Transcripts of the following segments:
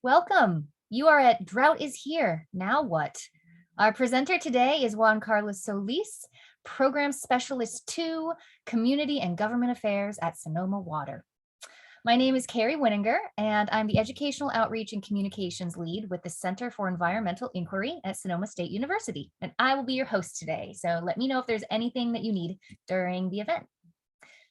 Welcome. You are at Drought is Here. Now what? Our presenter today is Juan Solis, Program Specialist 2, Community and Government Affairs at Sonoma Water. My name is Carrie Winninger, and I'm the Educational Outreach and Communications Lead with the Center for Environmental Inquiry at Sonoma State University, and I will be your host today. So let me know if there's anything that you need during the event.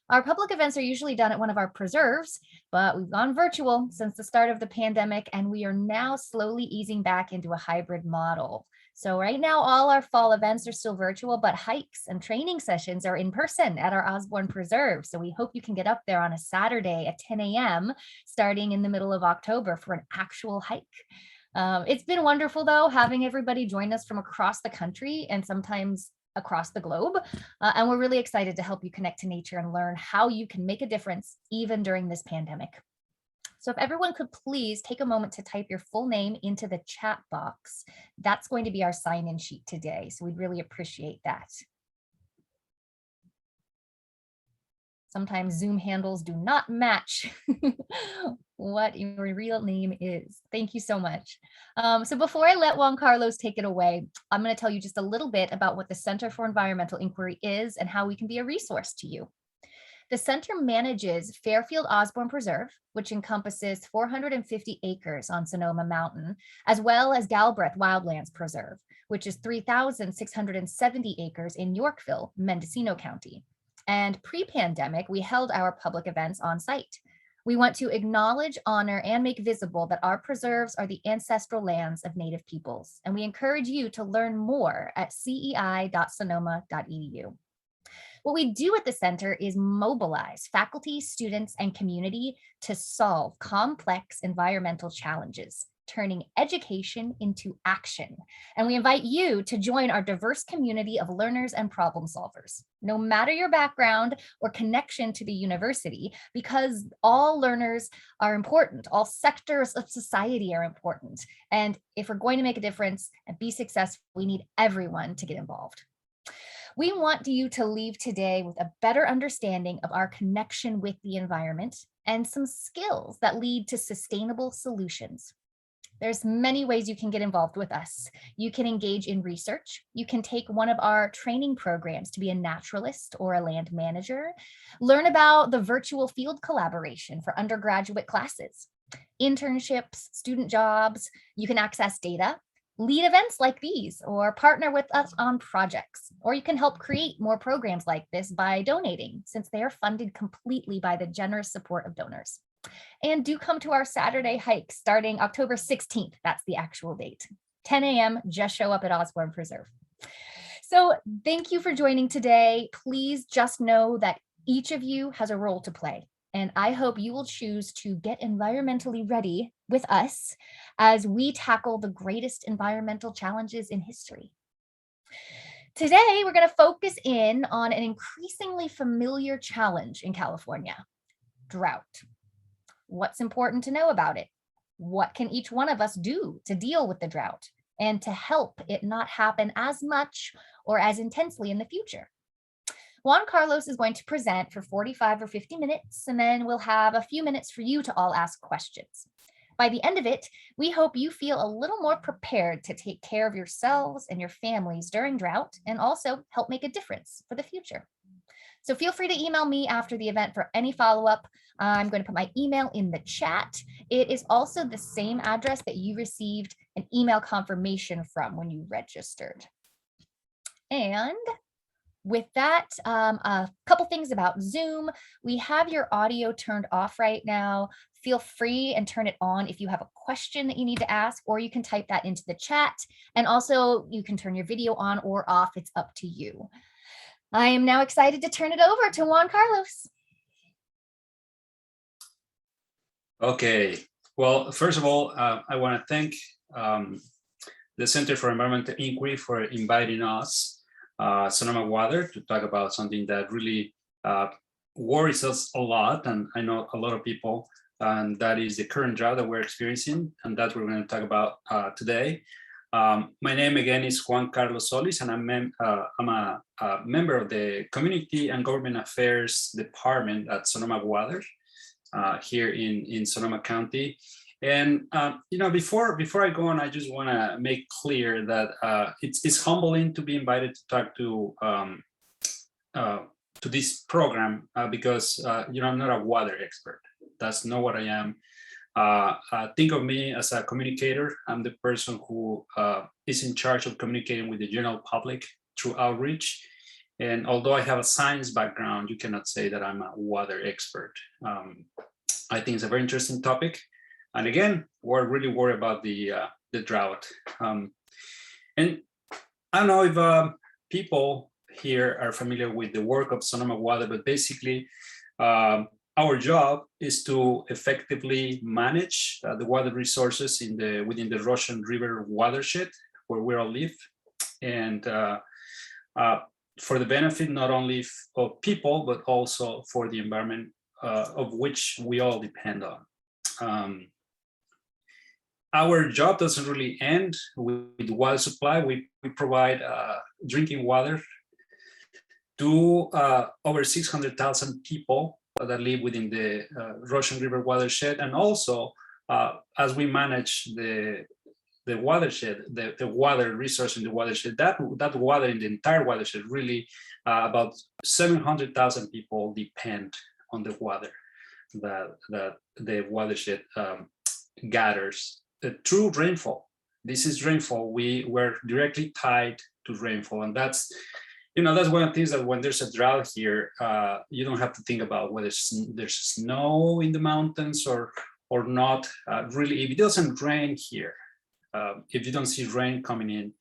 Our public events are usually done at one of our preserves, but we've gone virtual since the start of the pandemic, and we are now slowly easing back into a hybrid model. So right now, all our fall events are still virtual, but hikes and training sessions are in person at our Osborne Preserve. So we hope you can get up there on a Saturday at 10 a.m. starting in the middle of October for an actual hike. It's been wonderful, though, having everybody join us from across the country and sometimes across the globe. And we're really excited to help you connect to nature and learn how you can make a difference even during this pandemic. So if everyone could please take a moment to type your full name into the chat box, that's going to be our sign-in sheet today. So we'd really appreciate that. Sometimes Zoom handles do not match what your real name is. Thank you so much. So before I let Juan Carlos take it away, I'm going to tell you just a little bit about what the Center for Environmental Inquiry is and how we can be a resource to you. The center manages Fairfield Osborne Preserve, which encompasses 450 acres on Sonoma Mountain, as well as Galbraith Wildlands Preserve, which is 3,670 acres in Yorkville, Mendocino County. And pre-pandemic, we held our public events on site. We want to acknowledge, honor, and make visible that our preserves are the ancestral lands of Native peoples, and we encourage you to learn more at cei.sonoma.edu. What we do at the center is mobilize faculty, students, and community to solve complex environmental challenges, turning education into action. And we invite you to join our diverse community of learners and problem solvers, no matter your background or connection to the university, because all learners are important. All sectors of society are important. And if we're going to make a difference and be successful, we need everyone to get involved. We want you to leave today with a better understanding of our connection with the environment and some skills that lead to sustainable solutions. There's many ways you can get involved with us. You can engage in research. You can take one of our training programs to be a naturalist or a land manager. Learn about the virtual field collaboration for undergraduate classes, internships, student jobs. You can access data, lead events like these, or partner with us on projects. Or you can help create more programs like this by donating, since they are funded completely by the generous support of donors. And do come to our Saturday hike starting October 16th. That's the actual date. 10 a.m. Just show up at Osborne Preserve. So thank you for joining today. Please just know that each of you has a role to play. And I hope you will choose to get environmentally ready with us as we tackle the greatest environmental challenges in history. Today, we're going to focus in on an increasingly familiar challenge in California: drought. What's important to know about it? What can each one of us do to deal with the drought and to help it not happen as much or as intensely in the future? Juan Carlos is going to present for 45 or 50 minutes, and then we'll have a few minutes for you to all ask questions. By the end of it, we hope you feel a little more prepared to take care of yourselves and your families during drought and also help make a difference for the future. So feel free to email me after the event for any follow-up. I'm going to put my email in the chat. It is also the same address that you received an email confirmation from when you registered. And with that, a couple things about Zoom. We have your audio turned off right now. Feel free and turn it on if you have a question that you need to ask, or you can type that into the chat. And also you can turn your video on or off. It's up to you. I am now excited to turn it over to Juan Carlos. Okay, well, first of all, I want to thank the Center for Environmental Inquiry for inviting us, Sonoma Water, to talk about something that really worries us a lot, and I know a lot of people, and that is the current drought that we're experiencing, and that's what we're going to talk about today. My name again is Juan Carlos Solis, and I'm a member of the Community and Government Affairs Department at Sonoma Water here in Sonoma County. And before I go on, I just want to make clear that it's humbling to be invited to talk to this program because I'm not a water expert. That's not what I am. Think of me as a communicator. I'm the person who is in charge of communicating with the general public through outreach. And although I have a science background, you cannot say that I'm a water expert. I think it's a very interesting topic. And again, we're really worried about the drought. And I don't know if people here are familiar with the work of Sonoma Water, but basically our job is to effectively manage the water resources within the Russian River Watershed, where we all live. And for the benefit not only of people, but also for the environment of which we all depend on. Our job doesn't really end with water supply. We provide drinking water to over 600,000 people that live within the Russian River Watershed. And also, as we manage the watershed, the water resource in the watershed, that water in the entire watershed, really about 700,000 people depend on the water that the watershed gathers through rainfall. This is rainfall. We're directly tied to rainfall, and that's one of the things that when there's a drought here, you don't have to think about whether there's snow in the mountains or not. Really, if it doesn't rain here, if you don't see rain coming in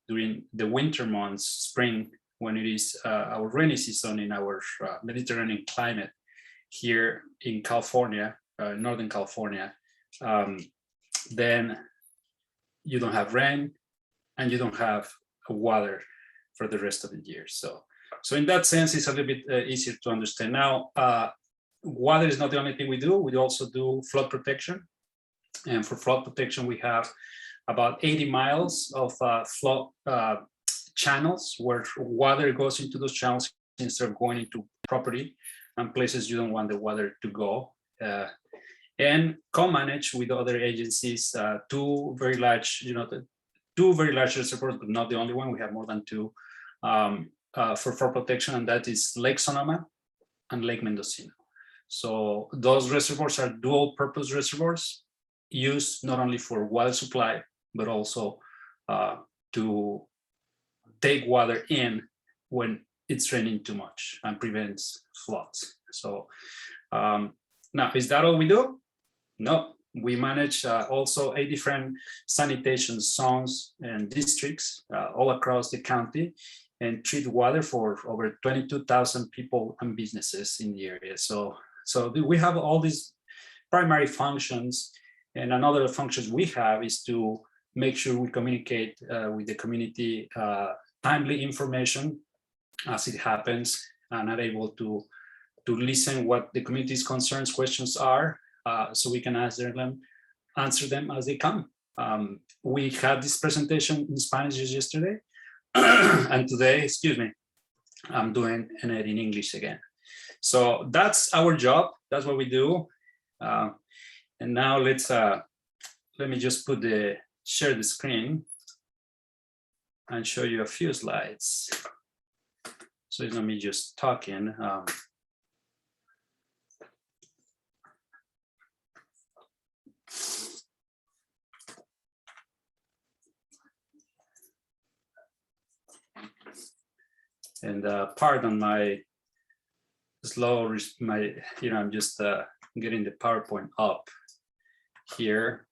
during the winter months, spring, when it is our rainy season in our Mediterranean climate here in California, Northern California, then you don't have rain and you don't have water for the rest of the year. So in that sense, it's a little bit easier to understand. Now, water is not the only thing we do. We also do flood protection. And for flood protection, we have about 80 miles of flood channels where water goes into those channels instead of going into property and places you don't want the water to go. And co-manage with other agencies, two very large reservoirs, but not the only one. We have more than two for flood protection, and that is Lake Sonoma and Lake Mendocino. So those reservoirs are dual purpose reservoirs used not only for water supply, but also to take water in when it's raining too much and prevents floods. So now, is that all we do? No, we manage also 8 different sanitation zones and districts all across the county and treat water for over 22,000 people and businesses in the area. So we have all these primary functions, and another functions we have is to make sure we communicate with the community timely information as it happens, and are able to listen what the community's concerns, questions are, so we can answer them as they come. We had this presentation in Spanish yesterday, and today, I'm doing it in English again. So that's our job. That's what we do. And now let me just share the screen and show you a few slides. So it's not me just talking. And pardon my slow, I'm just getting the PowerPoint up here.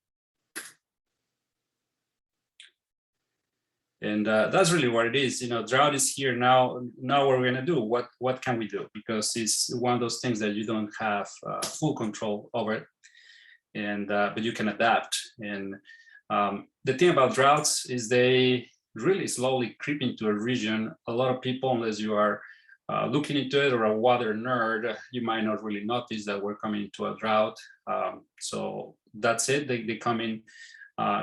And that's really what it is. Drought is here now. Now what we're gonna do? What can we do? Because it's one of those things that you don't have full control over it, and but you can adapt. And the thing about droughts is they really slowly creep into a region. A lot of people, unless you are looking into it or a water nerd, you might not really notice that we're coming into a drought. So that's it. They come in,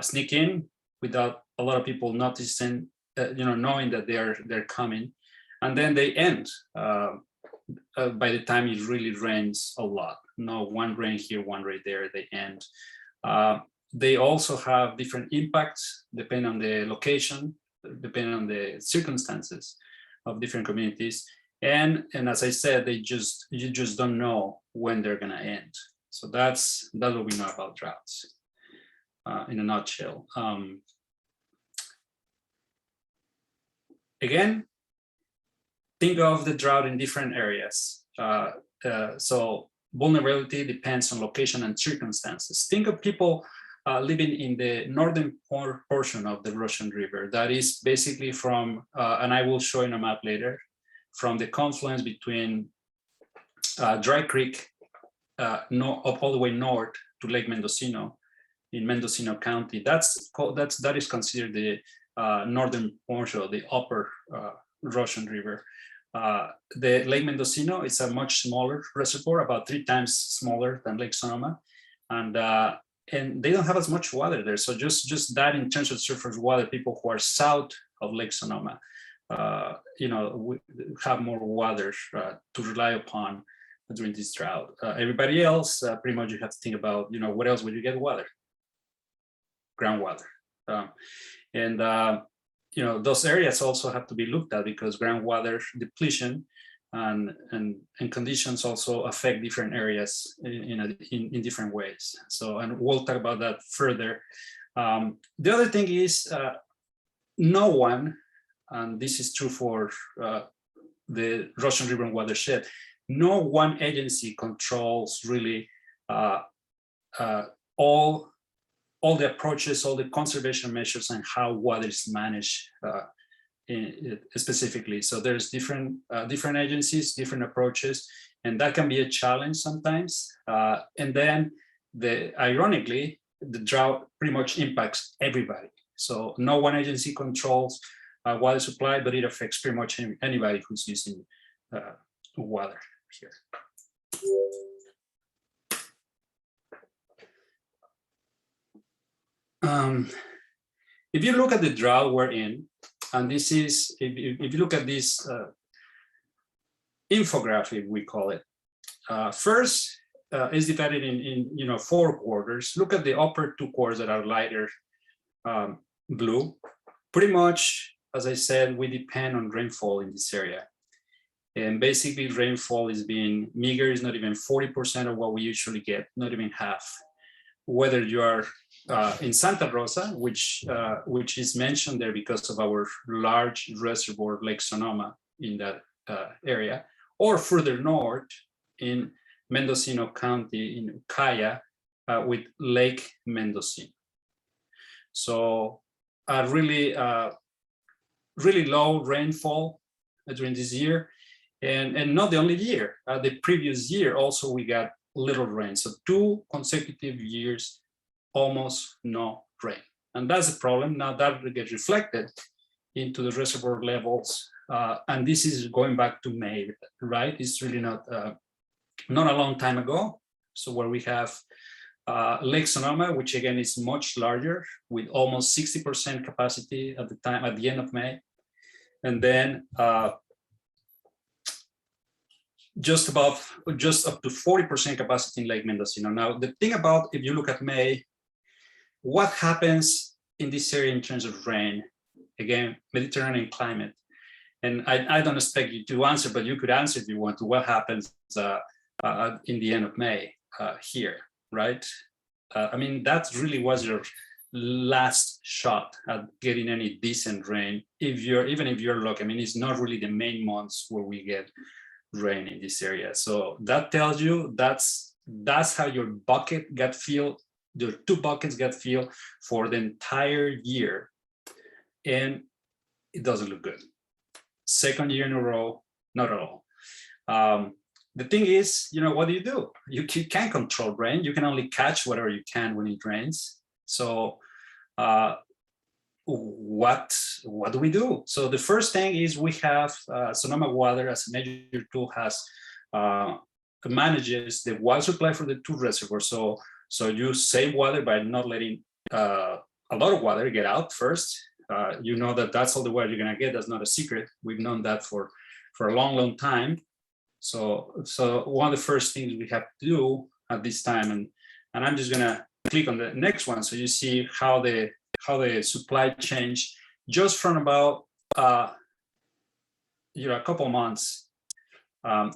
sneak in without a lot of people noticing, knowing that they're coming, and then they end by the time it really rains a lot. No, one rain here, one rain there, they end They also have different impacts depending on the location, depending on the circumstances of different communities. And as I said, you just don't know when they're gonna end. So that's what we know about droughts in a nutshell. Again, think of the drought in different areas. So vulnerability depends on location and circumstances. Think of people living in the northern portion of the Russian River. That is basically from, and I will show in a map later, from the confluence between Dry Creek all the way north to Lake Mendocino in Mendocino County. That is considered the northern portion of the upper Russian River. The Lake Mendocino is a much smaller reservoir, about 3 times smaller than Lake Sonoma, and they don't have as much water there. So just that in terms of surface water, people who are south of Lake Sonoma, we have more water to rely upon during this drought. Everybody else, pretty much you have to think about, what else would you get water? Groundwater. Those areas also have to be looked at because groundwater depletion and conditions also affect different areas in different ways. So, and we'll talk about that further. The other thing is no one, and this is true for the Russian River Watershed, no one agency controls really all the approaches, all the conservation measures, and how water is managed specifically. So there's different agencies, different approaches, and that can be a challenge sometimes. And then, ironically, the drought pretty much impacts everybody. So no one agency controls water supply, but it affects pretty much anybody who's using water here. If you look at the drought we're in, and this is, if you look at this infographic, we call it, first is divided in 4 quarters. Look at the upper 2 quarters that are lighter blue. Pretty much, as I said, we depend on rainfall in this area. And basically rainfall is being meager, is not even 40% of what we usually get, not even half. Whether you are in Santa Rosa, which is mentioned there because of our large reservoir, Lake Sonoma, in that area, or further north in Mendocino County in Ukiah with Lake Mendocino. So really low rainfall during this year, and not the only year. The previous year also we got little rain. So 2 consecutive years, almost no rain. And that's the problem. Now that gets reflected into the reservoir levels. And this is going back to May, right? It's really not a long time ago. So where we have Lake Sonoma, which again is much larger with almost 60% capacity at the end of May. And then just up to 40% capacity in Lake Mendocino. Now, the thing about, if you look at May, what happens in this area in terms of rain? Again, Mediterranean climate. And I don't expect you to answer, but you could answer if you want to, what happens in the end of May here, right? I mean, that really was your last shot at getting any decent rain. Even if you're lucky, I mean, it's not really the main months where we get rain in this area. So that tells you that's how your bucket got filled, your 2 buckets got filled for the entire year, and it doesn't look good. Second year in a row, not at all. The thing is, what do? You can't control rain. You can only catch whatever you can when it rains. So what do we do? So the first thing is we have Sonoma Water as a major tool manages the water supply for the 2 reservoirs. So you save water by not letting a lot of water get out first. You know that's all the water you're gonna get. That's not a secret. We've known that for a long time. So one of the first things we have to do at this time, and I'm just gonna click on the next one, so you see how the supply changed just from about a couple months,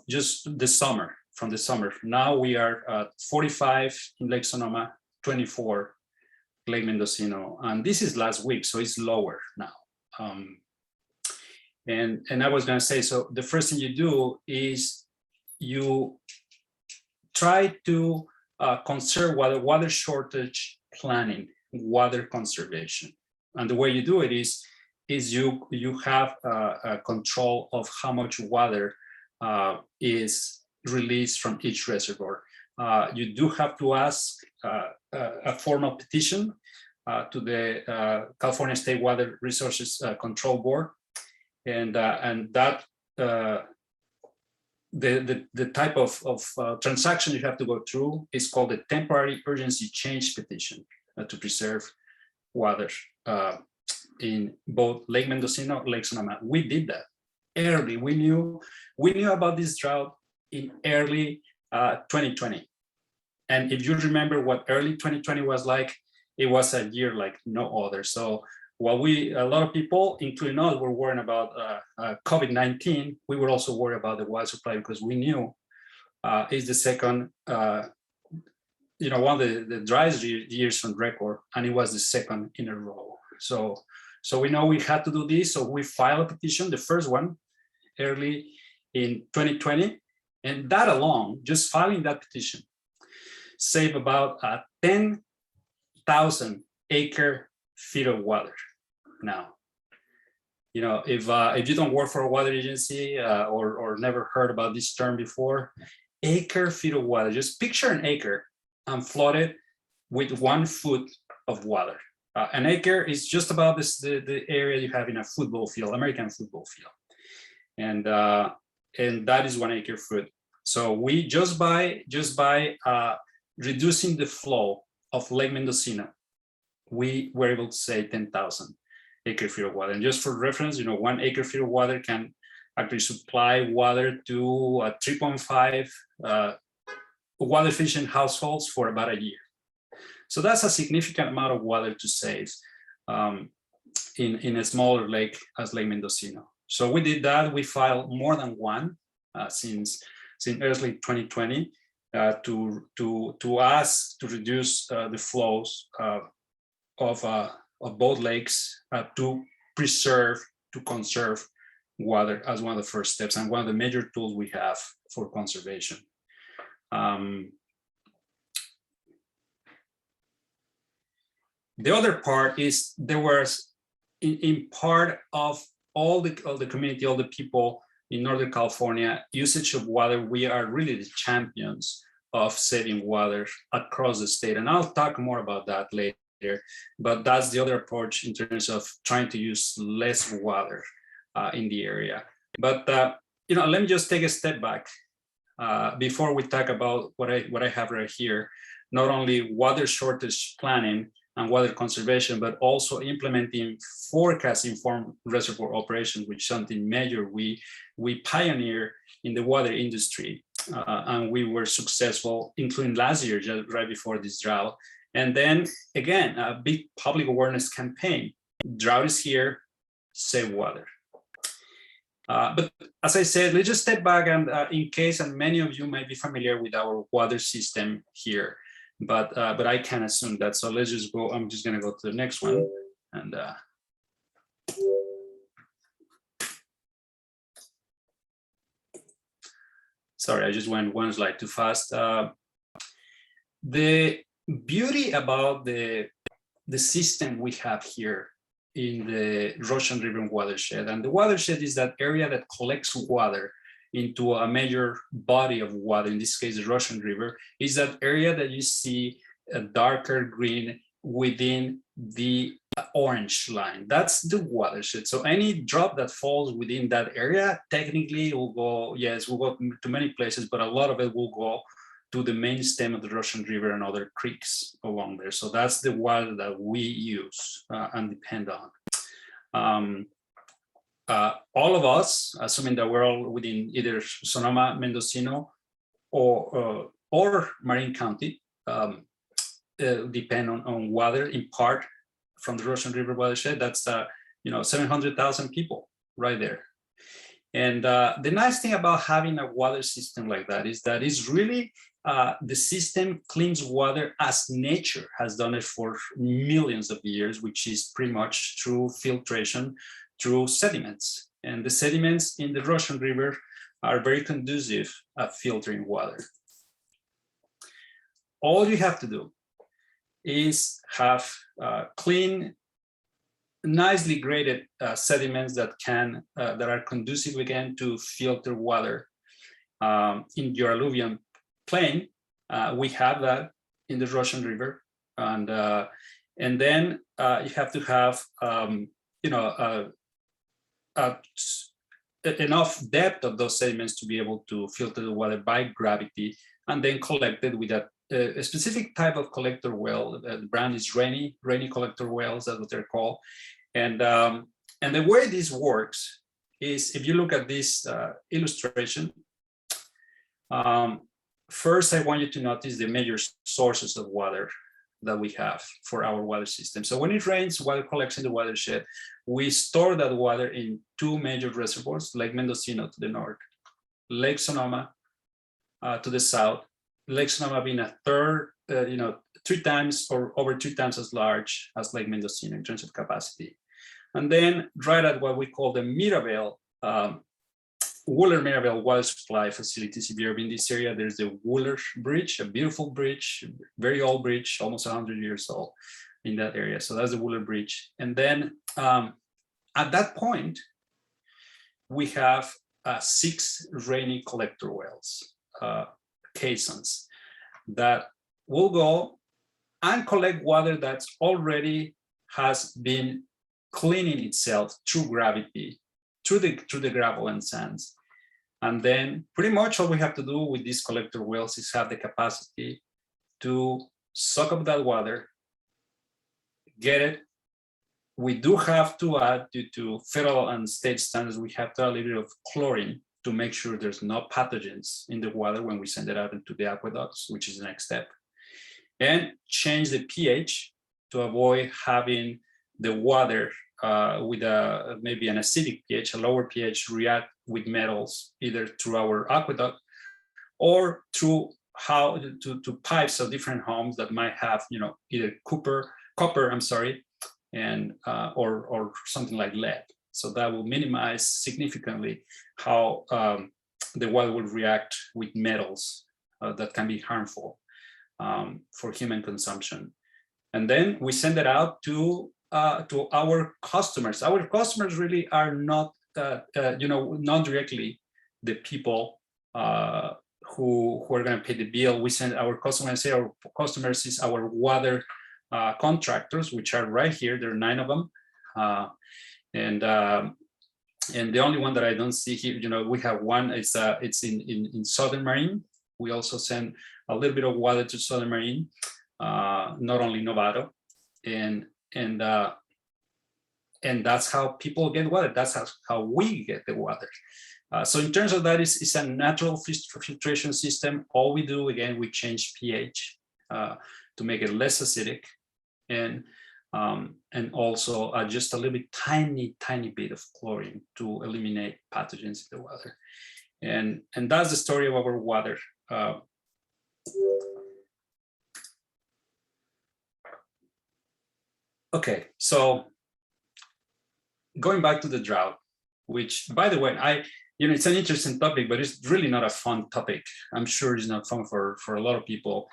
just from the summer. Now we are at 45 in Lake Sonoma, 24 Lake Mendocino, and this is last week, so it's lower now. And I was going to say, so the first thing you do is you try to conserve water shortage planning, water conservation, and the way you do it is you have a control of how much water is released from each reservoir. You do have to ask a formal petition to the California State Water Resources Control Board, and that the type of transaction you have to go through is called a temporary urgency change petition to preserve water in both Lake Mendocino, Lake Sonoma. We did that early. We knew about this drought in early 2020. And if you remember what early 2020 was like, it was a year like no other. So while a lot of people, including us, were worrying about COVID-19, we were also worried about the water supply, because we knew it's the second, one of the driest years on record, and it was the second in a row. So we know we had to do this. So we filed a petition, the first one, early in 2020, and that alone, just filing that petition, saved about 10,000 acre feet of water. Now, if you don't work for a water agency or never heard about this term before, acre feet of water, just picture an acre and flooded with 1 foot of water. An acre is just about the area you have in a football field, American football field. And that is 1 acre foot. So we just by reducing the flow of Lake Mendocino, we were able to save 10,000 acre feet of water. And just for reference, 1 acre feet of water can actually supply water to 3.5 water efficient households for about a year. So that's a significant amount of water to save in a smaller lake as Lake Mendocino. So we did that. We filed more than one since early 2020 to ask to reduce the flows of both lakes to conserve water as one of the first steps and one of the major tools we have for conservation. The other part is there was in part of all the community, all the people in Northern California, usage of water. We are really the champions of saving water across the state. And I'll talk more about that later, but that's the other approach in terms of trying to use less water in the area. But let me just take a step back before we talk about what I have right here. Not only water shortage planning and water conservation, but also implementing forecast-informed reservoir operations, which is something major we pioneer in the water industry. And we were successful, including last year, just right before this drought. And then again, a big public awareness campaign. Drought is here, save water. But as I said, let's just step back and in case, and many of you might be familiar with our water system here, but I can assume that. So let's just go, I'm just gonna go to the next one. And sorry, I just went one slide too fast. The beauty about the system we have here in the Russian River Watershed, and the watershed is that area that collects water into a major body of water, in this case, the Russian River, is that area that you see a darker green within the orange line. That's the watershed. So any drop that falls within that area, technically will go, yes, will go to many places, but a lot of it will go to the main stem of the Russian River and other creeks along there. So that's the water that we use and depend on. All of us, assuming that we're all within either Sonoma, Mendocino, or Marin County, depend on water in part from the Russian River Watershed. That's 700,000 people right there. And the nice thing about having a water system like that is that it's really the system cleans water as nature has done it for millions of years, which is pretty much through filtration, through sediments. And the sediments in the Russian River are very conducive at filtering water. All you have to do is have clean, nicely graded sediments that are conducive again to filter water. In your alluvial plain, we have that in the Russian River, and then you have to have enough depth of those sediments to be able to filter the water by gravity, and then collected with a specific type of collector well. The brand is rainy collector wells, that's what they're called. And the way this works is, if you look at this illustration, first I want you to notice the major sources of water that we have for our water system. So when it rains, water collects in the watershed. We store that water in two major reservoirs, Lake Mendocino to the north, Lake Sonoma to the south. Lake Sonoma being a third, 3 times or over 3 times as large as Lake Mendocino in terms of capacity. And then right at what we call the Mirabel, Wooler Mirabel water supply facilities. If you're in this area, there's the Wooler Bridge, a beautiful bridge, very old bridge, almost 100 years old in that area. So that's the Wooler Bridge. And then at that point, we have 6 rainy collector wells, caissons, that will go and collect water that's already has been cleaning itself through gravity, through the gravel and sands. And then pretty much all we have to do with these collector wells is have the capacity to suck up that water, get it. We do have to add, due to federal and state standards, we have to add a little bit of chlorine to make sure there's no pathogens in the water when we send it out into the aqueducts, which is the next step. And change the pH to avoid having the water with maybe an acidic pH, a lower pH, react with metals, either through our aqueduct or through to pipes of different homes that might have, either copper, and or something like lead. So that will minimize significantly how the water will react with metals that can be harmful for human consumption. And then we send it out to our customers. Our customers really are not, not directly the people who are going to pay the bill. We send our customers, our customers is our water contractors, which are right here. There are 9 of them. And the only one that I don't see here, we have one, it's in Southern Marine. We also send a little bit of water to Southern Marine, not only Novato. And that's how people get water. That's how we get the water. So in terms of that, it's a natural filtration system. All we do, again, we change pH to make it less acidic, and also just a little bit, tiny bit of chlorine to eliminate pathogens in the water. And that's the story of our water. Okay, so going back to the drought, which, by the way, it's an interesting topic, but it's really not a fun topic. I'm sure it's not fun for a lot of people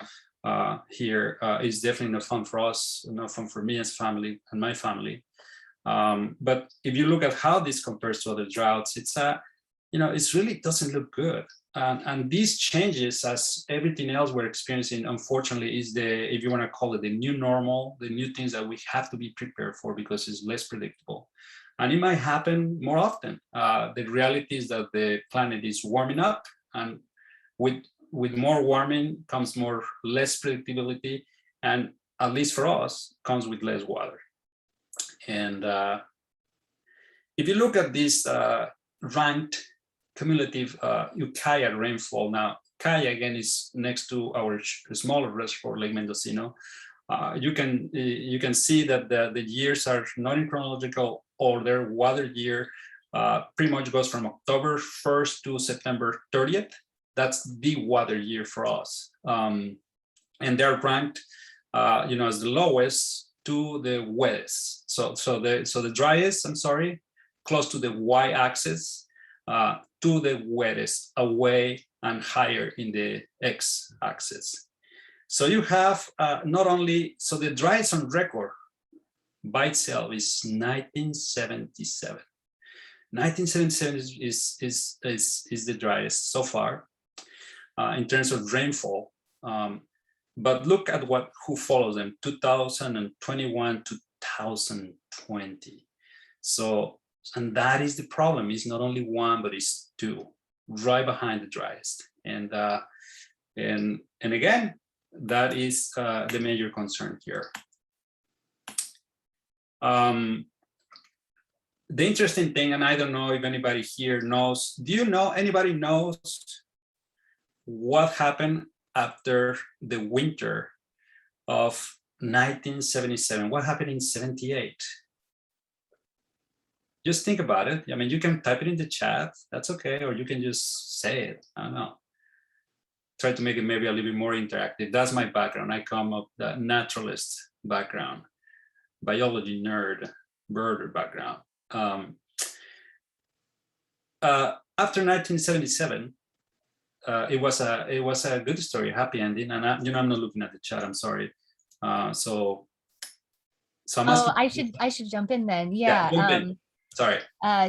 here. It's definitely not fun for us, not fun for me as family and my family. But if you look at how this compares to other droughts, it's it really doesn't look good. And these changes, as everything else we're experiencing, unfortunately, is if you want to call it the new normal, the new things that we have to be prepared for because it's less predictable. And it might happen more often. The reality is that the planet is warming up, and with more warming comes less predictability, and at least for us, comes with less water. And if you look at this ranked cumulative Ukiah rainfall, now Ukiah again is next to our smaller reservoir, Lake Mendocino. you can see that the years are not in chronological order. Water year pretty much goes from October 1st to September 30th. That's the water year for us. And they're ranked, as the lowest to the wettest. So the driest, I'm sorry, close to the y-axis, to the wettest, away and higher in the x-axis. So you have not only, so the driest on record by itself is 1977. 1977 is the driest so far in terms of rainfall. But look at who follows them, 2021, 2020. So, and that is the problem. It's not only one, but it's two, right behind the driest. And again, that is the major concern here. The interesting thing, and I don't know if anybody here knows, anybody knows what happened after the winter of 1977? What happened in 78? Just think about it. I mean, you can type it in the chat, that's okay, or you can just say it, I don't know. Try to make it maybe a little bit more interactive. That's my background. I come up the naturalist background, biology nerd, birder background. After 1977, it was a good story, happy ending. And I'm not looking at the chat. I'm sorry. So I'm asking, I should jump in then. jump in. Sorry.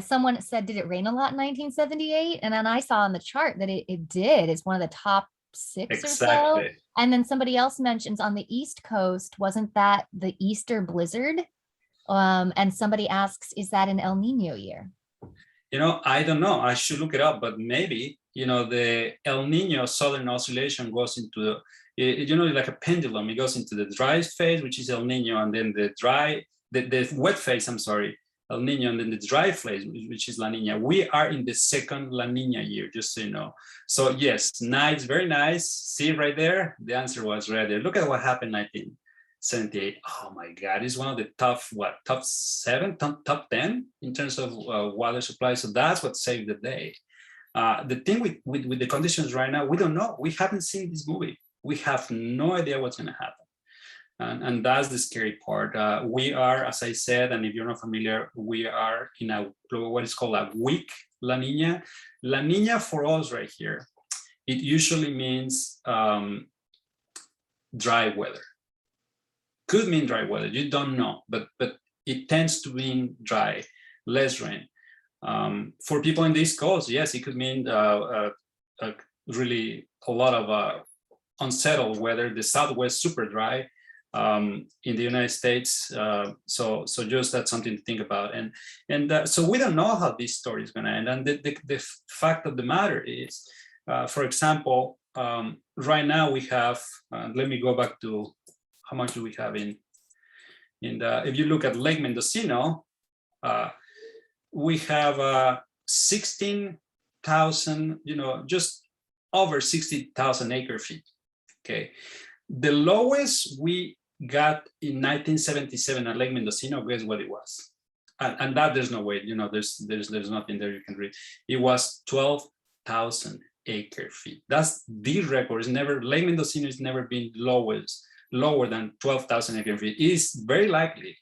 Someone said, did it rain a lot in 1978? And then I saw on the chart that it did. It's one of the top 6 or so. And then somebody else mentions on the East Coast, wasn't that the Easter blizzard? And somebody asks, is that an El Nino year? I don't know. I should look it up, but maybe, the El Nino southern oscillation goes into like a pendulum. It goes into the dry phase, which is El Nino, and then the wet phase, I'm sorry, El Nino, and then the dry phase, which is La Nina. We are in the second La Nina year, just so you know. So yes, nice, very nice. See right there? The answer was right there. Look at what happened in 1978. Oh my God, it's one of the top 7, top 10 in terms of water supply. So that's what saved the day. The thing with the conditions right now, we don't know. We haven't seen this movie. We have no idea what's going to happen. And that's the scary part. We are, as I said, and if you're not familiar, we are in what is called a weak La Nina. La Nina for us right here, it usually means dry weather. Could mean dry weather, you don't know, but it tends to mean dry, less rain. For people in the East Coast, yes, it could mean really a lot of unsettled weather. The Southwest super dry. In the United States, so just that's something to think about, and so we don't know how this story is going to end. And the fact of the matter is, for example, right now we have. Let me go back to how much do we have in if you look at Lake Mendocino, we have 16,000, just over 60,000 acre feet. Okay, the lowest we got in 1977 at Lake Mendocino, guess what it was? And that there's no way, there's nothing there you can read. It was 12,000 acre feet. That's the record. Lake Mendocino has never been lower than 12,000 acre feet. It is very likely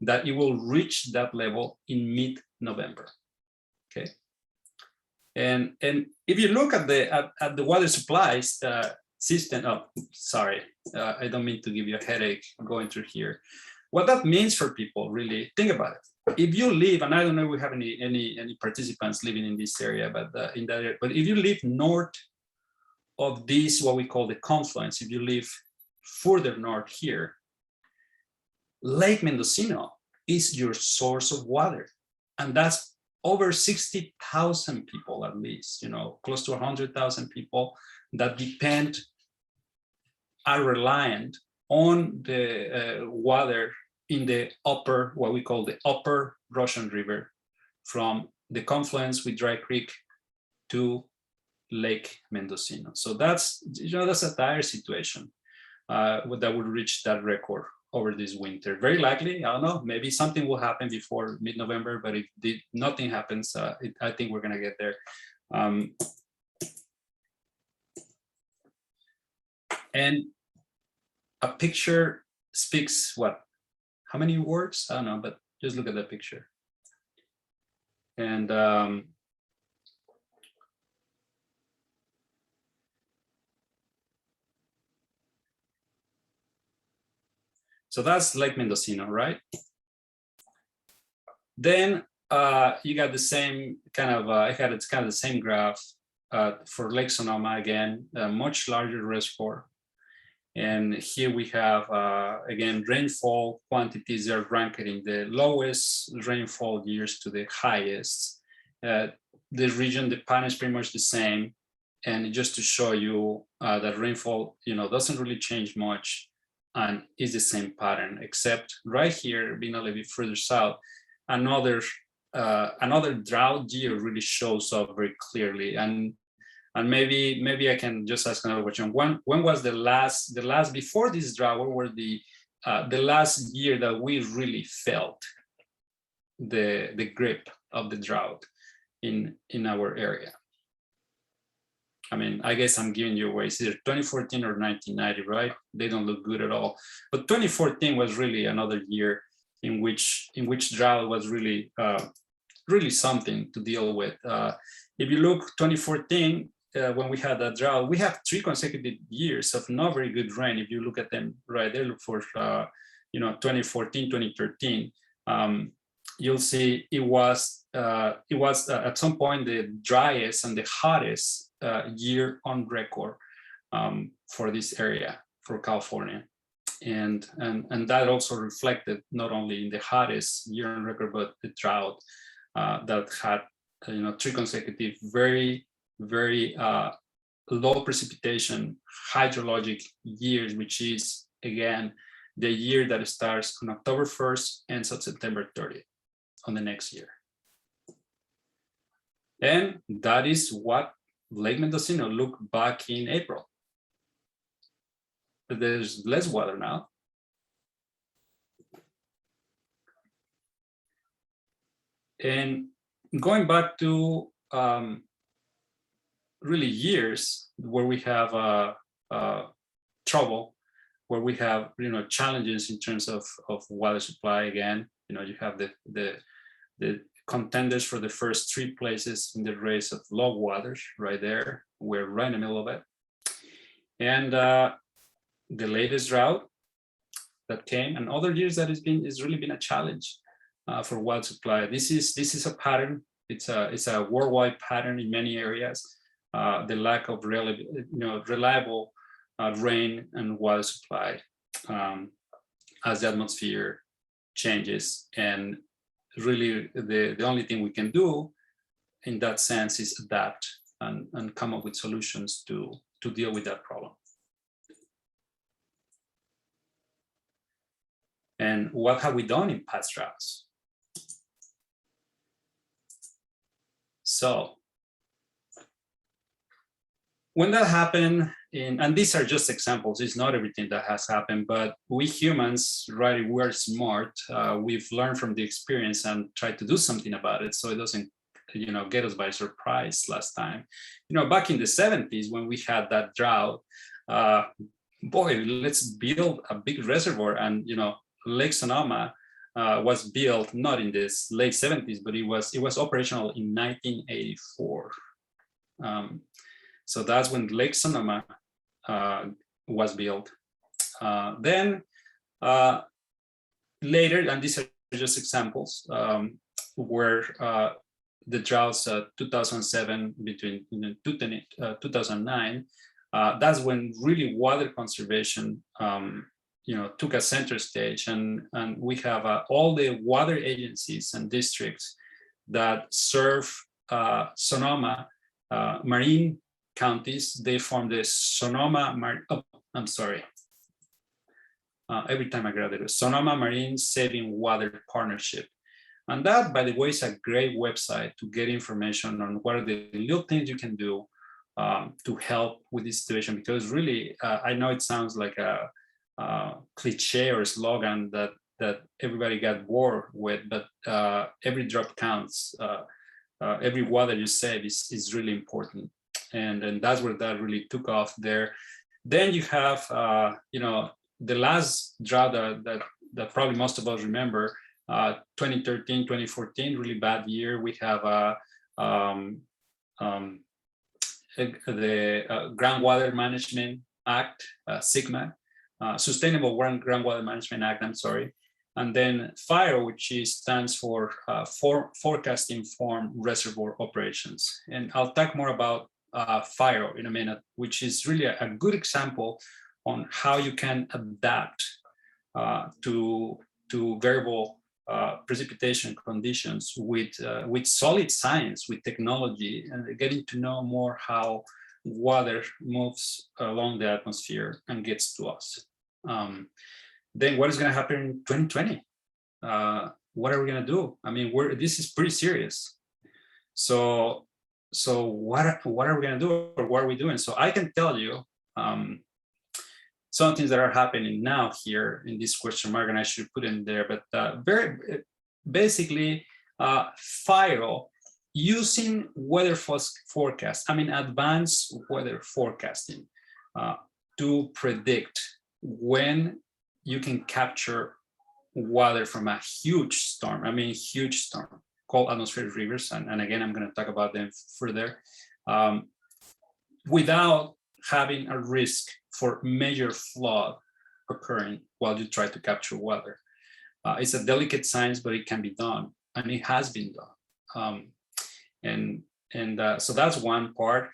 that it will reach that level in mid-November. Okay. And if you look at the water supplies system, sorry, I don't mean to give you a headache going through here. What that means for people, really, think about it. If you live, and I don't know if we have any participants living in this area, but in that area, but if you live north of this, what we call the confluence, if you live further north here, Lake Mendocino is your source of water, and that's over 60,000 people at least, close to 100,000 people that are reliant on the water in the upper, what we call the upper Russian River, from the confluence with Dry Creek to Lake Mendocino. So that's a dire situation. that would reach that record over this winter. Very likely, I don't know, maybe something will happen before mid-November, but if nothing happens, I think we're gonna get there. And a picture speaks what? How many words? I don't know, but just look at that picture. And so that's Lake Mendocino, right? Then you got the same kind of, it's kind of the same graph for Lake Sonoma, again, a much larger reservoir. And here we have, again, rainfall quantities are ranked in the lowest rainfall years to the highest. The region, the pattern is pretty much the same. And just to show you that rainfall, doesn't really change much and is the same pattern, except right here, being a little bit further south, another drought year really shows up very clearly. And maybe I can just ask another question. When was the last before this drought? What were the last year that we really felt the grip of the drought in our area? I mean, I guess I'm giving you away. It's either 2014 or 1990, right? They don't look good at all. But 2014 was really another year in which drought was really really something to deal with. If you look 2014, when we had that drought, we have 3 consecutive years of not very good rain. If you look at them right there, look for 2014, 2013. You'll see it was at some point the driest and the hottest year on record for this area, for California. And that also reflected not only in the hottest year on record, but the drought that had 3 consecutive very low precipitation hydrologic years, which is again the year that starts on October 1st, ends on September 30th on the next year. And that is what Lake Mendocino looked back in April. But there's less water now. And going back to really years where we have trouble, where we have challenges in terms of water supply. Again, you have the contenders for the first 3 places in the race of low waters right there. We're right in the middle of it. And the latest drought that came, and other years that it's really been a challenge for water supply. This is a pattern. It's a worldwide pattern in many areas. The lack of reliable rain and water supply as the atmosphere changes. And really, the only thing we can do in that sense is adapt and come up with solutions to deal with that problem. And what have we done in past droughts? So when that happened, and these are just examples, it's not everything that has happened, but we humans, right, we're smart. We've learned from the experience and tried to do something about it so it doesn't get us by surprise last time. Back in the 70s when we had that drought, boy, let's build a big reservoir. And Lake Sonoma was built not in the late 70s, but it was operational in 1984. So that's when Lake Sonoma was built. Then later, and these are just examples, where the droughts 2007 between 2009, that's when really water conservation took a center stage, and we have all the water agencies and districts that serve Sonoma marine counties. They form the Sonoma every time I grab it, Sonoma Marine Saving Water Partnership. And that, by the way, is a great website to get information on what are the little things you can do to help with this situation, because really, I know it sounds like a cliche or a slogan that everybody got bored with, but every drop counts. Every water you save is really important, and that's where that really took off there. Then you have the last drought that probably most of us remember, 2013, 2014, really bad year. We have the Groundwater Management Act, SIGMA, Sustainable Groundwater Management Act, I'm sorry. And then FIRE, which stands for Forecast Inform Reservoir Operations. And I'll talk more about FIRE in a minute, which is really a good example on how you can adapt to variable precipitation conditions with solid science, with technology, and getting to know more how water moves along the atmosphere and gets to us. Then what is going to happen in 2020? What are we going to do? I mean, this is pretty serious. So what are we going to do, or what are we doing? So I can tell you some things that are happening now here in this question mark, and I should put in there, but very basically, FIRE, using weather forecast, I mean advanced weather forecasting, to predict when you can capture water from a huge storm. I mean, huge storm called atmospheric rivers. And again, I'm going to talk about them further, without having a risk for major flood occurring while you try to capture water. It's a delicate science, but it can be done, and it has been done. So that's one part.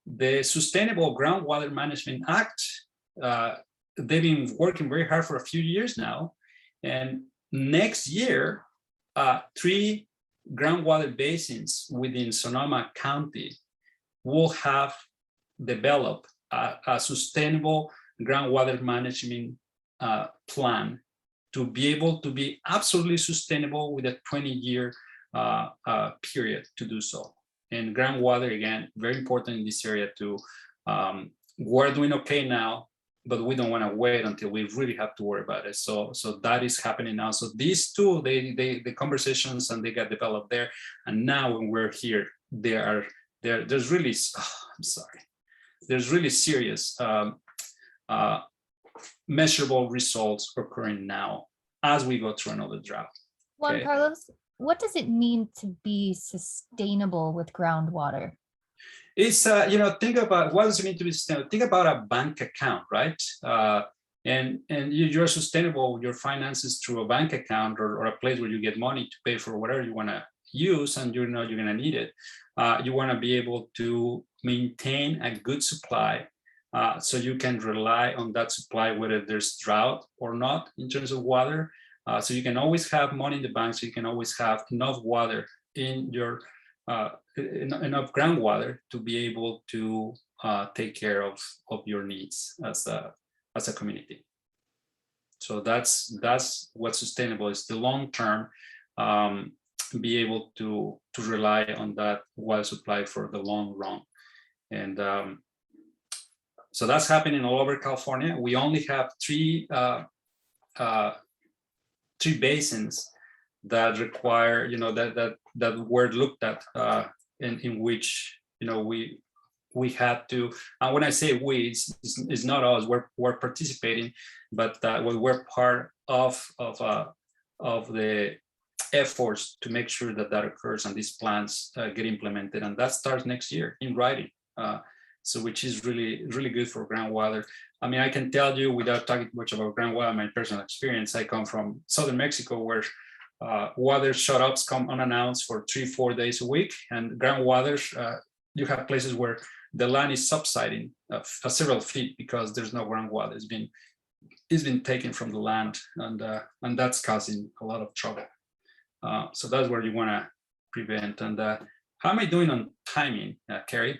The Sustainable Groundwater Management Act, they've been working very hard for a few years now. And next year, 3 groundwater basins within Sonoma County will have developed a sustainable groundwater management plan to be able to be absolutely sustainable with a 20-year period to do so. And groundwater, again, very important in this area too. We're doing okay now, but we don't want to wait until we really have to worry about it. So that is happening now. So these two, the conversations, and they got developed there. And now when we're here, there's really, I'm sorry, there's really serious measurable results occurring now as we go through another drought. Juan Okay. Carlos, what does it mean to be sustainable with groundwater? It's, think about, what does it mean to be sustainable? Think about a bank account, right? And you're sustainable with your finances through a bank account, or a place where you get money to pay for whatever you want to use, and you know you're going to need it. You want to be able to maintain a good supply, so you can rely on that supply whether there's drought or not in terms of water. So you can always have money in the bank, so you can always have enough water in your enough groundwater to be able to take care of your needs as a community. So that's what sustainable is, the long term, be able to rely on that water supply for the long run. And so that's happening all over California. We only have 3 basins that require, that were looked at, in which, we had to, and when I say we, it's not us, we're participating, but we're part of the efforts to make sure that occurs, and these plans get implemented, and that starts next year in writing. So which is really, really good for groundwater. I mean, I can tell you, without talking much about groundwater, my personal experience, I come from southern Mexico, where water shutoffs come unannounced for 3-4 days a week, and groundwater, you have places where the land is subsiding several feet because there's no groundwater. It's been taken from the land, and that's causing a lot of trouble. So that's where you want to prevent. And how am I doing on timing, Carrie?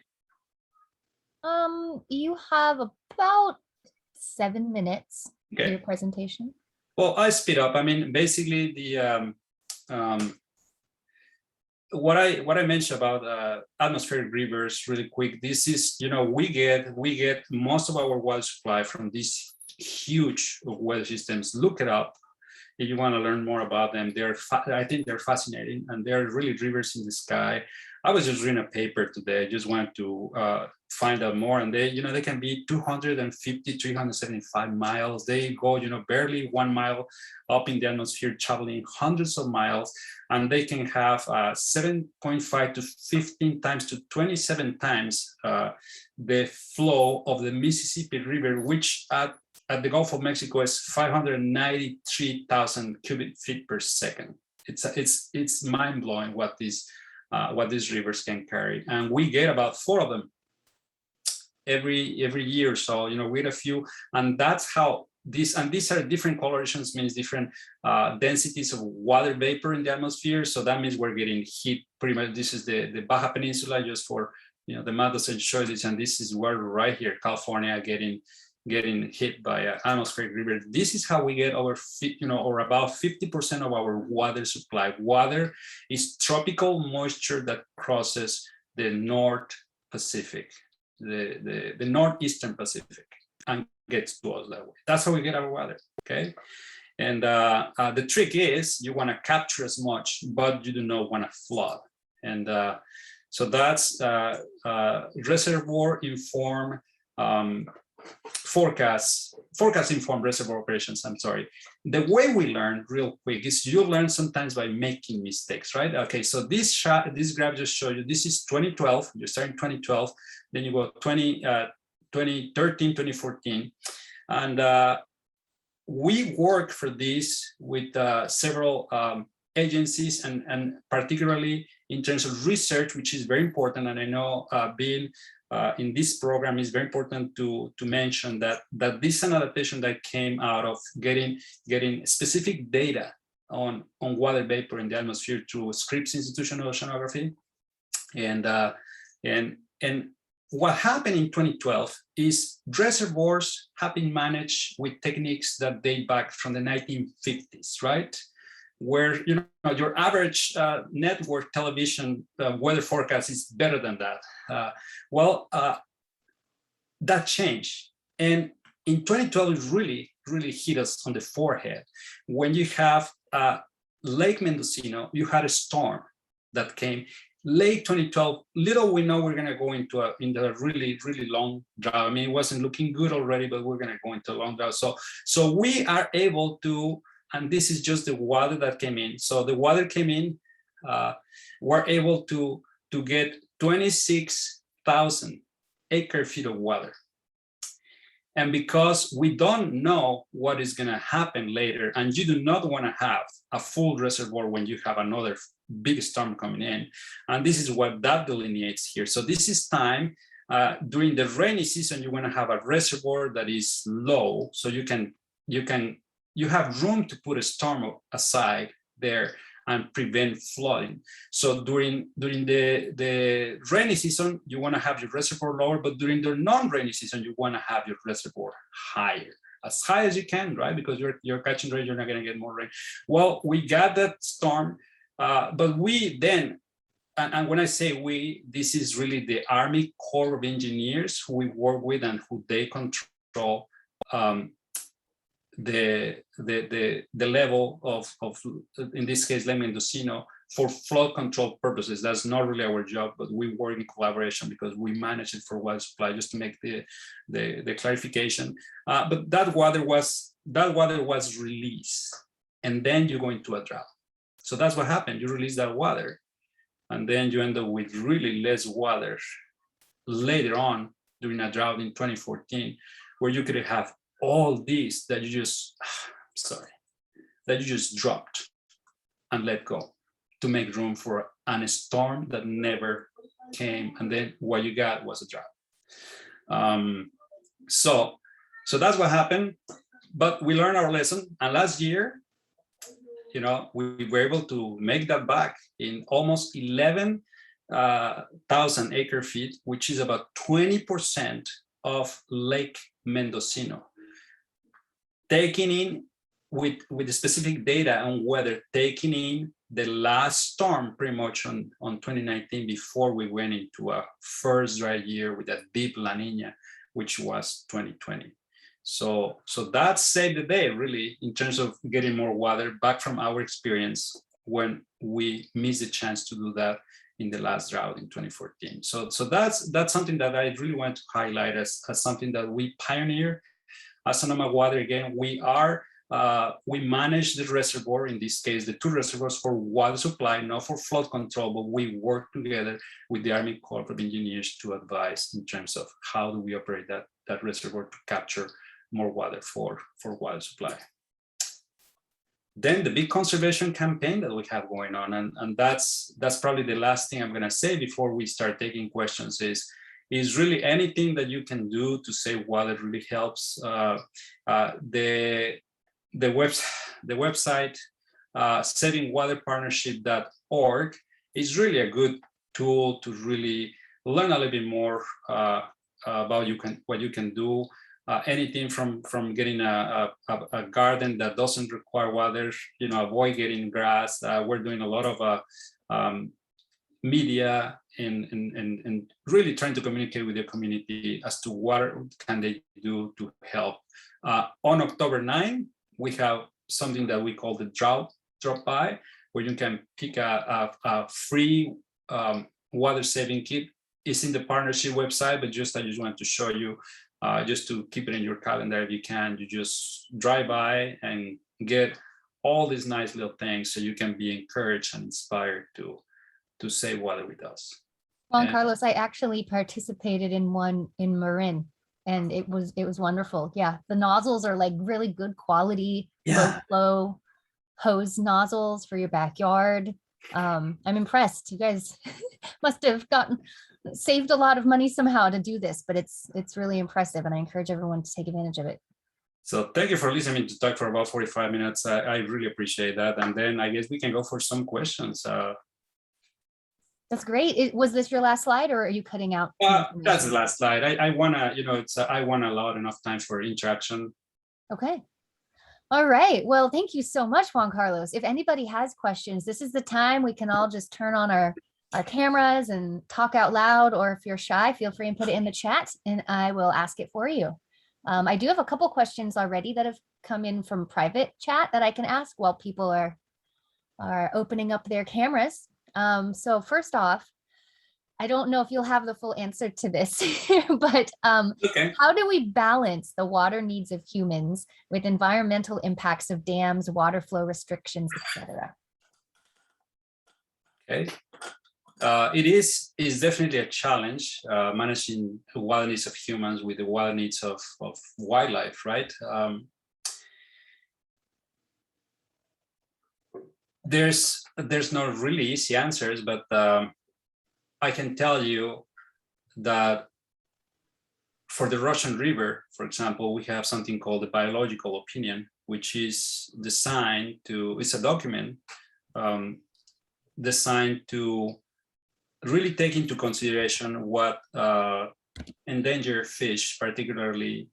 You have about 7 minutes for Okay. your presentation. Well, I speed up. I mean, basically, the what I mentioned about atmospheric rivers really quick, this is, we get most of our water supply from these huge weather systems. Look it up if you want to learn more about them. I think they're fascinating, and they're really rivers in the sky. I was just reading a paper today. I just wanted to find out more, and they can be 250, 375 miles. They go, barely 1 mile up in the atmosphere, traveling hundreds of miles, and they can have 7.5 to 15 times to 27 times the flow of the Mississippi River, which at the Gulf of Mexico is 593,000 cubic feet per second. It's mind blowing what these rivers can carry, and we get about 4 of them every year or so. We get a few, and that's how these are different colorations, means different densities of water vapor in the atmosphere. So that means we're getting heat pretty much. This is the Baja Peninsula, just for the map doesn't show this, and this is where right here, California, getting hit by an atmospheric river. This is how we get over, or about 50% of our water supply. Water is tropical moisture that crosses the North Pacific, the Northeastern Pacific, and gets to us that way. That's how we get our water, okay? And the trick is you want to capture as much, but you do not want to flood. And so that's Reservoir Inform forecast informed reservoir operations. I'm sorry. The way we learn real quick is you learn sometimes by making mistakes, right? Okay, so this graph just showed you, this is 2012, you start in 2012, then you go 2013, 2014. And we work for this with several agencies, and particularly in terms of research, which is very important. And I know being in this program is very important to mention that this is an adaptation that came out of getting specific data on water vapor in the atmosphere through Scripps Institutional Oceanography. And what happened in 2012 is reservoirs have been managed with techniques that date back from the 1950s, right? Where your average network television weather forecast is better than that. That changed, and in 2012 it really hit us on the forehead when you have Lake Mendocino. You had a storm that came late 2012. Little we know we're going to go into a really long drought. I mean, it wasn't looking good already, but we're going to go into a long drought. So we are able to. And this is just the water that came in. So the water came in, we're able to get 26,000 acre feet of water. And because we don't know what is gonna happen later, and you do not wanna have a full reservoir when you have another big storm coming in. And this is what that delineates here. So this is time, during the rainy season, you wanna have a reservoir that is low, so you have room to put a storm aside there and prevent flooding. So during the rainy season, you want to have your reservoir lower, but during the non-rainy season, you want to have your reservoir higher, as high as you can, right? Because you're catching rain, you're not going to get more rain. Well, we got that storm, but we then, and when I say we, this is really the Army Corps of Engineers who we work with and who they control the level of in this case Lake Mendocino for flood control purposes. That's not really our job, but we work in collaboration because we manage it for water supply, just to make the clarification. But that water was released, and then you go into a drought. So that's what happened. You release that water, and then you end up with really less water later on during a drought in 2014, where you could have all these that you just dropped and let go to make room for a storm that never came, and then what you got was a drought. So that's what happened, but we learned our lesson, and last year, we were able to make that back in almost 11,000 acre feet, which is about 20% of Lake Mendocino. Taking in with the specific data on weather, taking in the last storm pretty much on 2019 before we went into a first dry year with a deep La Nina, which was 2020. So that saved the day really in terms of getting more water back from our experience when we missed the chance to do that in the last drought in 2014. So that's something that I really want to highlight as something that we pioneer. As Sonoma Water, again, we manage the reservoir, in this case, the two reservoirs for water supply, not for flood control, but we work together with the Army Corps of Engineers to advise in terms of how do we operate that reservoir to capture more water for water supply. Then the big conservation campaign that we have going on, and that's probably the last thing I'm gonna say before we start taking questions is really anything that you can do to save water really helps. The website savingwaterpartnership.org is really a good tool to really learn a little bit more about what you can do. Anything from getting a garden that doesn't require water, avoid getting grass. We're doing a lot of media and really trying to communicate with the community as to what can they do to help. On October 9, we have something that we call the Drought Drop By, where you can pick a free water saving kit. It's in the partnership website, but I just wanted to show you, just to keep it in your calendar if you can. You just drive by and get all these nice little things so you can be encouraged and inspired to save water with us. Juan Carlos, I actually participated in one in Marin, and it was wonderful. Yeah, the nozzles are like really good quality, low flow hose nozzles for your backyard. I'm impressed. You guys must have saved a lot of money somehow to do this, but it's really impressive, and I encourage everyone to take advantage of it. So thank you for listening to talk for about 45 minutes. I really appreciate that. And then I guess we can go for some questions. That's great. Was this your last slide, or are you cutting out? That's the last slide. I wanna, I wanna allow enough time for interaction. Okay. All right. Well, thank you so much, Juan Carlos. If anybody has questions, this is the time we can all just turn on our cameras and talk out loud, or if you're shy, feel free and put it in the chat and I will ask it for you. I do have a couple questions already that have come in from private chat that I can ask while people are opening up their cameras. So first off, I don't know if you'll have the full answer to this, but okay. How do we balance the water needs of humans with environmental impacts of dams, water flow restrictions, etc.? Okay. It is definitely a challenge managing the water needs of humans with the water needs of wildlife, right? There's no really easy answers, but I can tell you that for the Russian River, for example, we have something called the biological opinion, which is designed to, it's a document designed to really take into consideration what endangered fish, particularly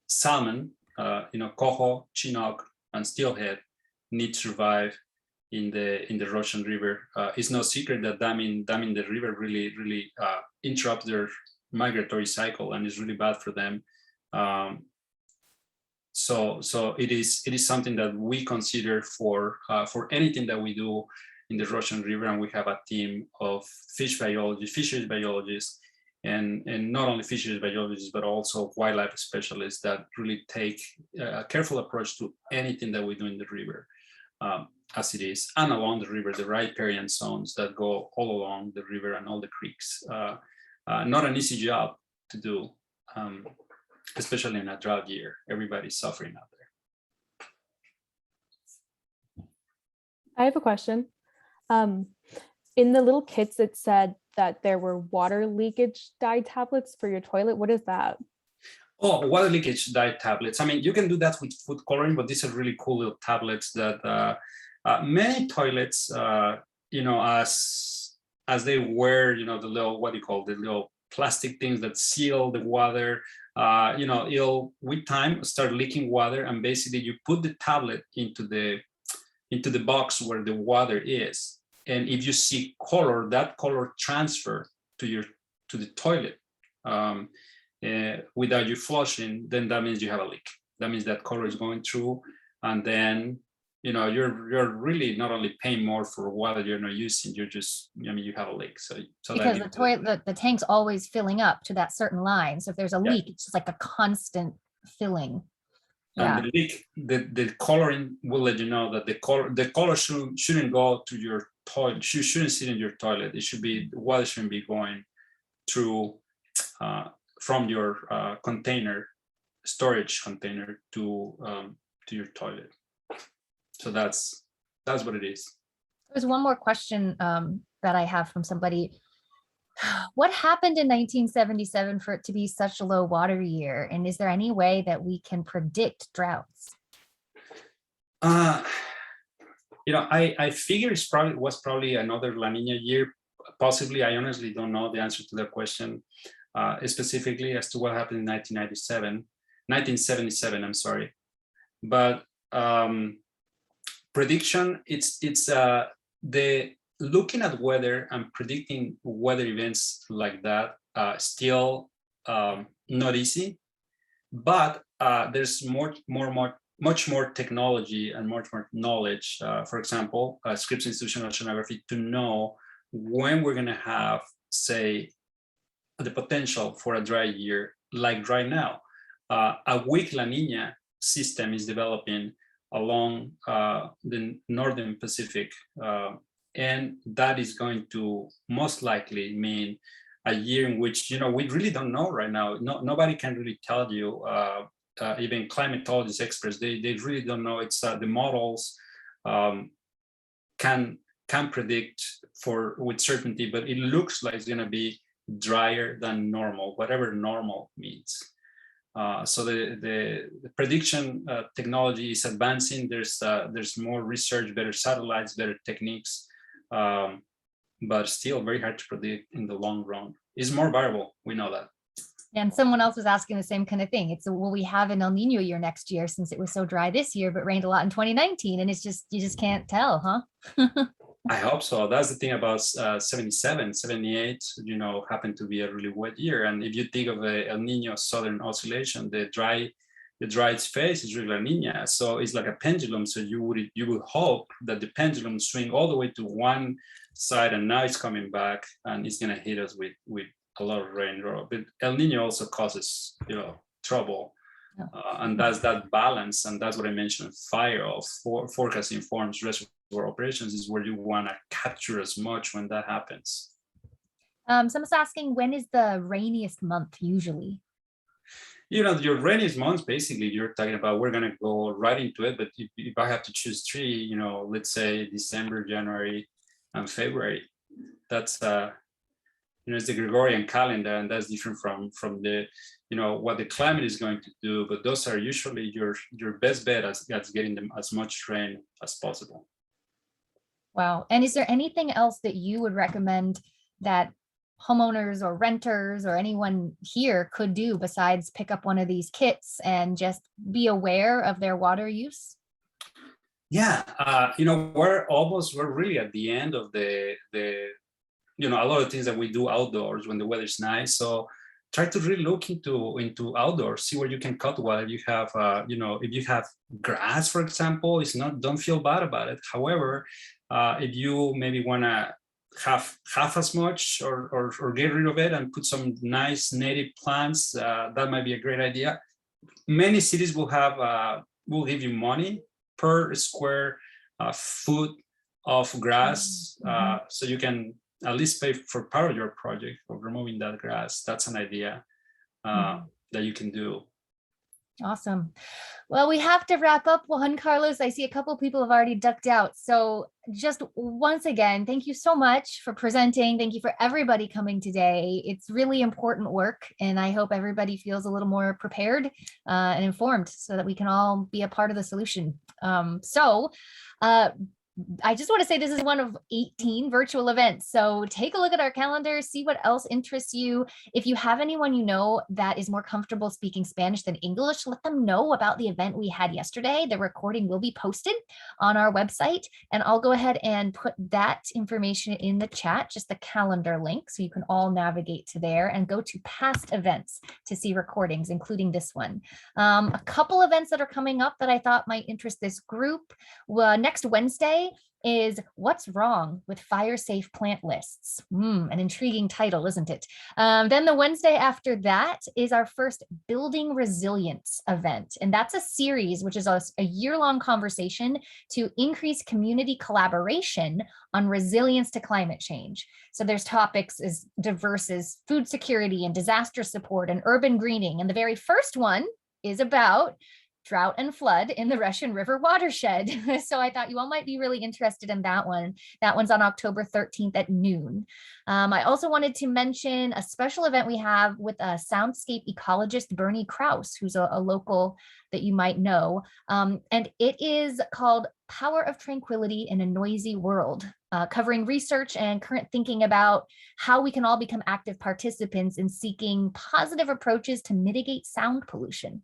salmon, coho, chinook, and steelhead, need to survive in the Russian River. It's no secret that damming the river really interrupts their migratory cycle, and is really bad for them. So it is something that we consider for anything that we do in the Russian River, and we have a team of fisheries biologists, and not only fisheries biologists, but also wildlife specialists that really take a careful approach to anything that we do in the river. As it is, and along the river, the riparian zones that go all along the river and all the creeks. Not an easy job to do, especially in a drought year. Everybody's suffering out there. I have a question. In the little kits, it said that there were water leakage dye tablets for your toilet. What is that? Oh, water leakage dye tablets. I mean, you can do that with food coloring, but these are really cool little tablets that many toilets, as they wear, the little, what do you call, the little plastic things that seal the water, it'll with time start leaking water, and basically you put the tablet into the into the box where the water is. And if you see color, that color transfer to the toilet without you flushing, then that means you have a leak. That means that color is going through, and then you're really not only paying more for water you're not using, you're just, you have a leak. So because the toilet, the tank's always filling up to that certain line. So if there's a leak, it's just like a constant filling. And the leak, the coloring will let you know that the color shouldn't go to your toilet. You shouldn't sit in your toilet. It should be, the water shouldn't be going through from your container, storage container to your toilet. So that's what it is. There's one more question that I have from somebody. What happened in 1977 for it to be such a low water year? And is there any way that we can predict droughts? I figure it was probably another La Nina year. Possibly, I honestly don't know the answer to that question specifically as to what happened in 1977, I'm sorry. But prediction, it's the looking at weather and predicting weather events like that still not easy, but there's much more technology and much more knowledge. For example, Scripps Institution of Oceanography, to know when we're going to have, say, the potential for a dry year like right now. A weak La Nina system is developing along the northern Pacific, and that is going to most likely mean a year in which, we really don't know right now. Nobody can really tell you, even climatologist experts, they really don't know. It's the models can predict with certainty, but it looks like it's going to be drier than normal, whatever normal means. So the prediction technology is advancing. There's more research, better satellites, better techniques, but still very hard to predict in the long run. It's more variable, we know that. And someone else was asking the same kind of thing. It's, will we have an El Nino year next year, since it was so dry this year, but rained a lot in 2019? And it's just, you just can't tell, huh? I hope so. That's the thing about 77, 78, happened to be a really wet year. And if you think of the El Nino Southern Oscillation, the dry phase is really La Nina. So it's like a pendulum. So you would hope that the pendulum swing all the way to one side, and now it's coming back and it's going to hit us with a lot of rain. But El Nino also causes, trouble. And that's that balance. And that's what I mentioned, fire of forecast informs reservoir operations, is where you want to capture as much when that happens. Someone's asking, when is the rainiest month usually? Your rainiest months, basically, you're talking about, we're going to go right into it. But if I have to choose three, let's say December, January, and February, that's it's the Gregorian calendar, and that's different from the what the climate is going to do. But those are usually your best bet as getting them as much rain as possible. Wow. And is there anything else that you would recommend that homeowners or renters or anyone here could do besides pick up one of these kits and just be aware of their water use? Yeah, we're really at the end of the a lot of things that we do outdoors when the weather's nice. So try to really look into outdoors, see where you can cut water. You have, if you have grass, for example, don't feel bad about it. However, if you maybe want to have half as much or get rid of it and put some nice native plants, that might be a great idea. Many cities will give you money per square foot of grass, so you can at least pay for part of your project of removing that grass. That's an idea that you can do. Awesome. Well, we have to wrap up, Juan Carlos. I see a couple of people have already ducked out. So just once again, thank you so much for presenting. Thank you for everybody coming today. It's really important work, and I hope everybody feels a little more prepared and informed so that we can all be a part of the solution. I just want to say this is one of 18 virtual events. So take a look at our calendar, see what else interests you. If you have anyone you know that is more comfortable speaking Spanish than English, let them know about the event we had yesterday. The recording will be posted on our website, and I'll go ahead and put that information in the chat, just the calendar link, so you can all navigate to there and go to past events to see recordings, including this one. A couple events that are coming up that I thought might interest this group. Next Wednesday is What's Wrong with Fire Safe Plant Lists? An intriguing title, isn't it? Then the Wednesday after that is our first Building Resilience event. And that's a series, which is a year-long conversation to increase community collaboration on resilience to climate change. So there's topics as diverse as food security and disaster support and urban greening. And the very first one is about drought and flood in the Russian River Watershed. So I thought you all might be really interested in that one. That one's on October 13th at noon. I also wanted to mention a special event we have with a soundscape ecologist, Bernie Krause, who's a local that you might know. And it is called Power of Tranquility in a Noisy World, covering research and current thinking about how we can all become active participants in seeking positive approaches to mitigate sound pollution.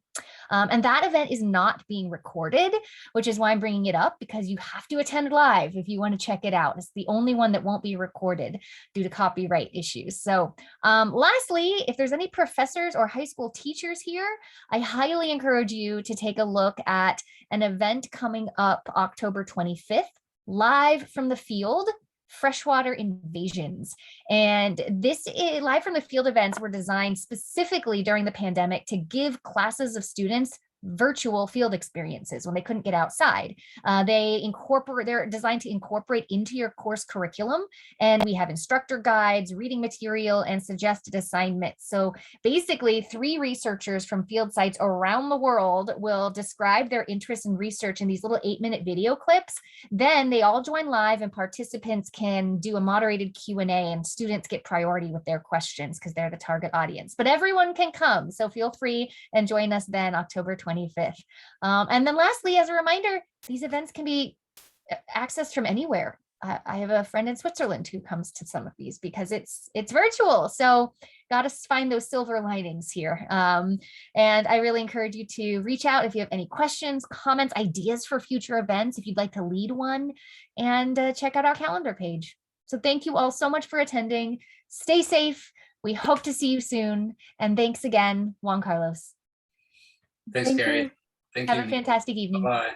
And that event is not being recorded, which is why I'm bringing it up, because you have to attend live if you want to check it out. It's the only one that won't be recorded due to copyright issues. So lastly, if there's any professors or high school teachers here, I highly encourage you to take a look at an event coming up October 25th, live from the field, freshwater invasions. And this live from the field events were designed specifically during the pandemic to give classes of students virtual field experiences when they couldn't get outside. They're designed to incorporate into your course curriculum, and we have instructor guides, reading material, and suggested assignments. So basically 3 researchers from field sites around the world will describe their interest in research in these little 8-minute video clips. Then they all join live and participants can do a moderated Q&A, and students get priority with their questions because they're the target audience. But everyone can come, so feel free and join us then October 25th. And then lastly, as a reminder, these events can be accessed from anywhere. I have a friend in Switzerland who comes to some of these because it's virtual. So got to find those silver linings here. And I really encourage you to reach out if you have any questions, comments, ideas for future events, if you'd like to lead one, and check out our calendar page. So thank you all so much for attending. Stay safe. We hope to see you soon. And thanks again, Juan Carlos. Thanks, Carrie. Thank you. Have a fantastic evening. Bye.